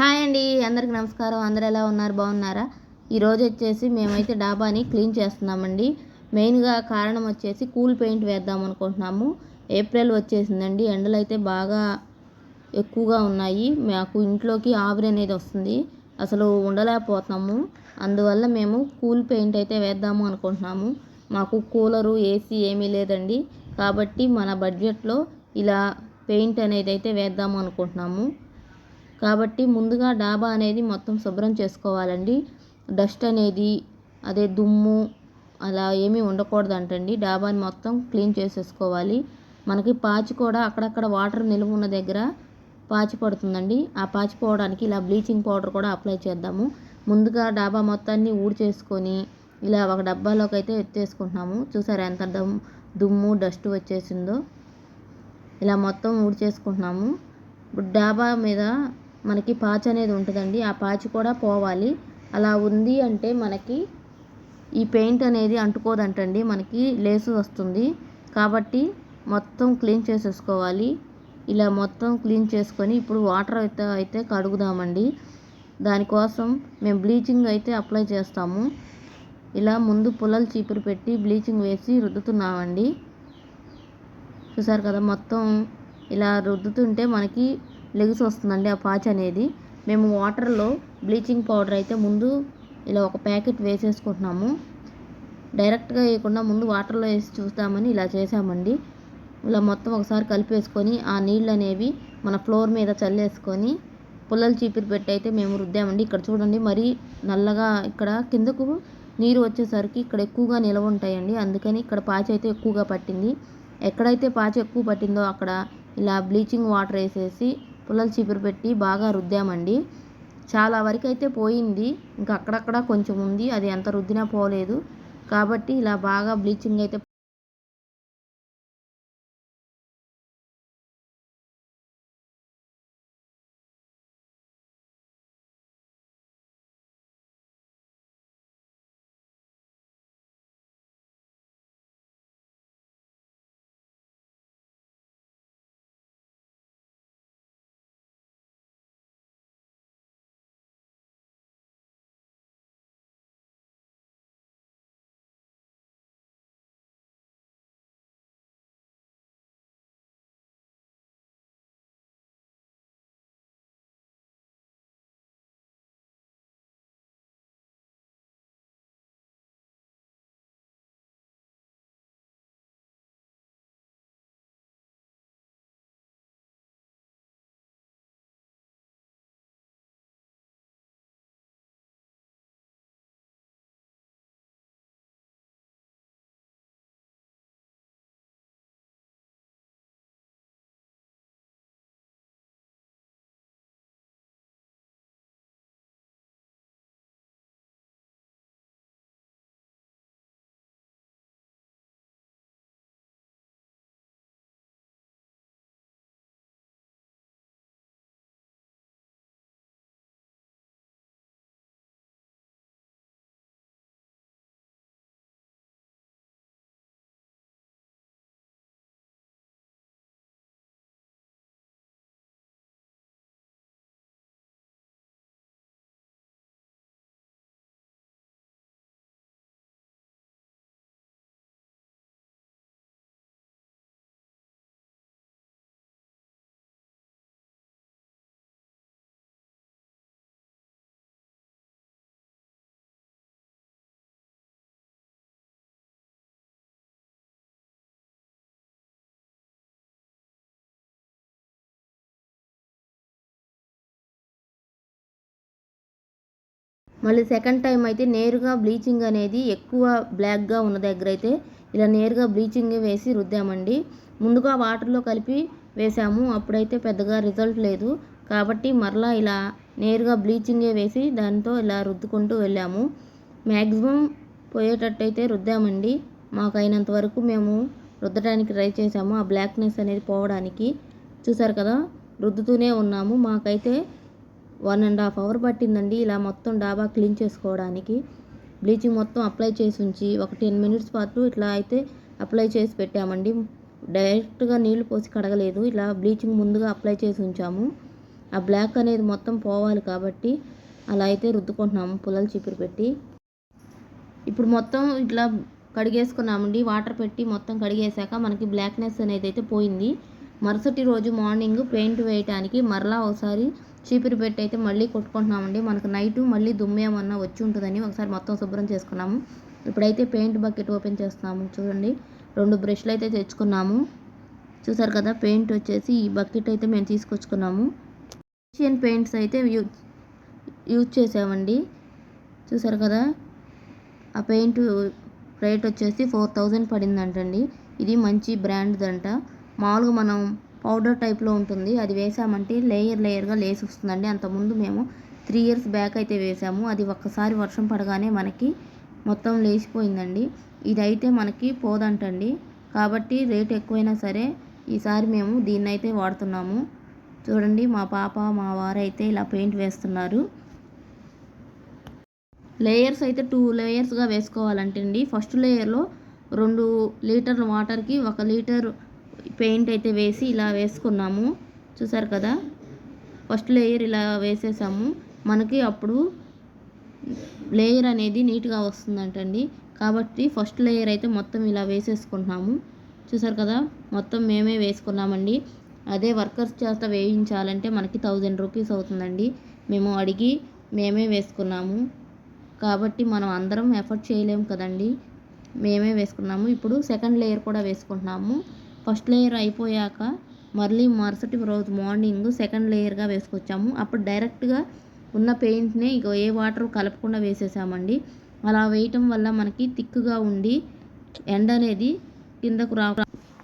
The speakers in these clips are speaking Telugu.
హాయ్ అండి, అందరికి నమస్కారం. అందరూ ఎలా ఉన్నారు? బాగున్నారా? ఈరోజు వచ్చేసి మేమైతే డాబాని క్లీన్ చేస్తున్నామండి. మెయిన్గా కారణం వచ్చేసి కూల్ పెయింట్ వేద్దాం అనుకుంటున్నాము. ఏప్రిల్ వచ్చేసిందండి, ఎండలు అయితే బాగా ఎక్కువగా ఉన్నాయి. మాకు ఇంట్లోకి ఆవిరి అనేది వస్తుంది, అసలు ఉండలేకపోతున్నాము. అందువల్ల మేము కూల్ పెయింట్ అయితే వేద్దాము అనుకుంటున్నాము. మాకు కూలరు, ఏసీ ఏమీ లేదండి. కాబట్టి మన బడ్జెట్లో ఇలా పెయింట్ అనేది అయితే వేద్దాము అనుకుంటున్నాము. కాబట్టి ముందుగా డాబా అనేది మొత్తం శుభ్రం చేసుకోవాలండి. డస్ట్ అనేది, అదే దుమ్ము అలా ఏమీ ఉండకూడదంటండి. డాబాని మొత్తం క్లీన్ చేసేసుకోవాలి. మనకి పాచి కూడా అక్కడక్కడ వాటర్ నిలువ ఉన్న దగ్గర పాచి పడుతుందండి. ఆ పాచి పోవడానికి ఇలా బ్లీచింగ్ పౌడర్ కూడా అప్లై చేద్దాము. ముందుగా డాబా మొత్తాన్ని ఊడ్చేసుకొని ఇలా ఒక డబ్బాలోకి అయితే ఎత్తేసుకుంటున్నాము. చూసారా ఎంత దుమ్ము డస్ట్ వచ్చేసిందో. ఇలా మొత్తం ఊడ్చేసుకుంటున్నాము. ఇప్పుడు డాబా మీద మనకి పాచి అనేది ఉంటుందండి, ఆ పాచి కూడా పోవాలి. అలా ఉంది అంటే మనకి ఈ పెయింట్ అనేది అంటుకోదంటండి, మనకి లేసు వస్తుంది. కాబట్టి మొత్తం క్లీన్ చేసేసుకోవాలి. ఇలా మొత్తం క్లీన్ చేసుకొని ఇప్పుడు వాటర్ అయితే కడుగుదామండి. దానికోసం మేము బ్లీచింగ్ అయితే అప్లై చేస్తాము. ఇలా ముందు పుల్లలు చీపురు పెట్టి బ్లీచింగ్ వేసి రుద్దుతున్నామండి. చూసారు కదా, మొత్తం ఇలా రుద్దుతుంటే మనకి లెగిసి వస్తుందండి ఆ పాచి అనేది. మేము వాటర్లో బ్లీచింగ్ పౌడర్ అయితే ముందు ఇలా ఒక ప్యాకెట్ వేసేసుకుంటున్నాము. డైరెక్ట్గా వేయకుండా ముందు వాటర్లో వేసి చూద్దామని ఇలా చేసామండి. ఇలా మొత్తం ఒకసారి కలిపేసుకొని ఆ నీళ్ళు అనేవి మన ఫ్లోర్ మీద చల్లేసుకొని పుల్లలు చీపిరి పెట్టి అయితే మేము రుద్దామండి. ఇక్కడ చూడండి, మరీ నల్లగా ఇక్కడ కిందకు నీరు వచ్చేసరికి ఇక్కడ ఎక్కువగా నిలవ ఉంటాయండి. అందుకని ఇక్కడ పాచి అయితే ఎక్కువగా పట్టింది. ఎక్కడైతే పాచి ఎక్కువ పట్టిందో అక్కడ ఇలా బ్లీచింగ్ వాటర్ వేసేసి పుల్లలు చీపురు పెట్టి బాగా రుద్దామండి. చాలా వరకు అయితే పోయింది, ఇంకా అక్కడక్కడ కొంచెం ఉంది, అది ఎంత రుద్దినా పోలేదు. కాబట్టి ఇలా బాగా బ్లీచింగ్ అయితే మళ్ళీ సెకండ్ టైం అయితే నేరుగా బ్లీచింగ్ అనేది ఎక్కువ బ్లాక్గా ఉన్న దగ్గర అయితే ఇలా నేరుగా బ్లీచింగ్ వేసి రుద్దామండి. ముందుగా వాటర్లో కలిపి వేసాము, అప్పుడైతే పెద్దగా రిజల్ట్ లేదు. కాబట్టి మరలా ఇలా నేరుగా బ్లీచింగే వేసి దాంతో ఇలా రుద్దుకుంటూ వెళ్ళాము. మ్యాక్సిమం పోయేటట్టయితే రుద్దామండి. మాకు అయినంత వరకు మేము రుద్దడానికి ట్రై చేసాము, ఆ బ్లాక్నెస్ అనేది పోవడానికి. చూసారు కదా, రుద్దుతూనే ఉన్నాము. మాకైతే 1.5 hour పట్టిందండి ఇలా మొత్తం డాబా క్లీన్ చేసుకోవడానికి. బ్లీచింగ్ మొత్తం అప్లై చేసి ఉంచి ఒక 10 minutes పాటు ఇట్లా అయితే అప్లై చేసి పెట్టామండి. డైరెక్ట్గా నీళ్లు పోసి కడగలేదు, ఇలా బ్లీచింగ్ ముందుగా అప్లై చేసి ఉంచాము. ఆ బ్లాక్ అనేది మొత్తం పోవాలి కాబట్టి అలా అయితే రుద్దుకుంటున్నాము పుల్లల చీపురు పెట్టి. ఇప్పుడు మొత్తం ఇట్లా కడిగేసుకున్నామండి. వాటర్ పెట్టి మొత్తం కడిగేసాక మనకి బ్లాక్నెస్ అనేది అయితే పోయింది. మరుసటి రోజు మార్నింగ్ పెయింట్ వేయటానికి మరలా ఒకసారి చీపురు పెట్టి అయితే మళ్ళీ కొట్టుకుంటున్నామండి. మనకు నైటు మళ్ళీ దుమ్మేమన్నా వచ్చి ఉంటుందని ఒకసారి మొత్తం శుభ్రం చేసుకున్నాము. ఇప్పుడైతే పెయింట్ బకెట్ ఓపెన్ చేస్తున్నాము. చూడండి 2 బ్రష్లు అయితే తెచ్చుకున్నాము. చూసారు కదా, పెయింట్ వచ్చేసి ఈ బకెట్ అయితే మేము తీసుకొచ్చుకున్నాము. ఏషియన్ పెయింట్స్ అయితే యూజ్ చేసామండి. చూసారు కదా, ఆ పెయింట్ రేట్ వచ్చేసి 4000 పడిందంటండి. ఇది మంచి బ్రాండ్ అంట. మామూలుగా మనం పౌడర్ టైప్లో ఉంటుంది, అది వేసామంటే లేయర్గా లేసి వస్తుందండి. అంతకుముందు మేము 3 years బ్యాక్ అయితే వేసాము. అది ఒక్కసారి వర్షం పడగానే మనకి మొత్తం లేచిపోయిందండి. ఇదైతే మనకి పోదంటండి. కాబట్టి రేట్ ఎక్కువైనా సరే ఈసారి మేము దీన్ని అయితే వాడుతున్నాము. చూడండి, మా పాప మా వారైతే ఇలా పెయింట్ వేస్తున్నారు. లేయర్స్ అయితే 2 లేయర్స్గా వేసుకోవాలంటండి. ఫస్ట్ లేయర్లో 2 లీటర్ల వాటర్కి 1 లీటర్ పెయింట్ అయితే వేసి ఇలా వేసుకున్నాము. చూసారు కదా, ఫస్ట్ లేయర్ ఇలా వేసేసాము. మనకి అప్పుడు లేయర్ అనేది నీట్గా వస్తుందంటండి. కాబట్టి ఫస్ట్ లేయర్ అయితే మొత్తం ఇలా వేసేసుకుంటున్నాము. చూసారు కదా, మొత్తం మేమే వేసుకున్నామండి. అదే వర్కర్స్ చేత వేయించాలంటే మనకి 1000 రూపీస్ అవుతుందండి. మేము అడిగి మేమే వేసుకున్నాము. కాబట్టి మనం అందరం ఎఫర్ట్ చేయలేము కదండి, మేమే వేసుకున్నాము. ఇప్పుడు సెకండ్ లేయర్ కూడా వేసుకుంటున్నాము. ఫస్ట్ లేయర్ అయిపోయాక మళ్ళీ మరుసటి రోజు మార్నింగ్ సెకండ్ లేయర్గా వేసుకొచ్చాము. అప్పుడు డైరెక్ట్గా ఉన్న పెయింట్ని ఇక ఏ వాటర్ కలపకుండా వేసేసామండి. అలా వేయటం వల్ల మనకి థిక్గా ఉండి ఎండ అనేది కిందకు రా.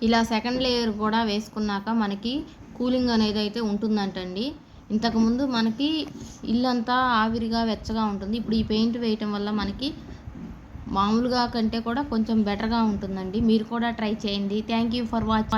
ఇలా సెకండ్ లేయర్ కూడా వేసుకున్నాక మనకి కూలింగ్ అనేది అయితే ఉంటుందంటండి. ఇంతకుముందు మనకి ఇల్లంతా ఆవిరిగా వెచ్చగా ఉంటుంది. ఇప్పుడు ఈ పెయింట్ వేయటం వల్ల మనకి మామూలుగా కంటే కూడా కొంచెం బెటర్గా ఉంటుందండి. మీరు కూడా ట్రై చేయండి. Thank you for watching.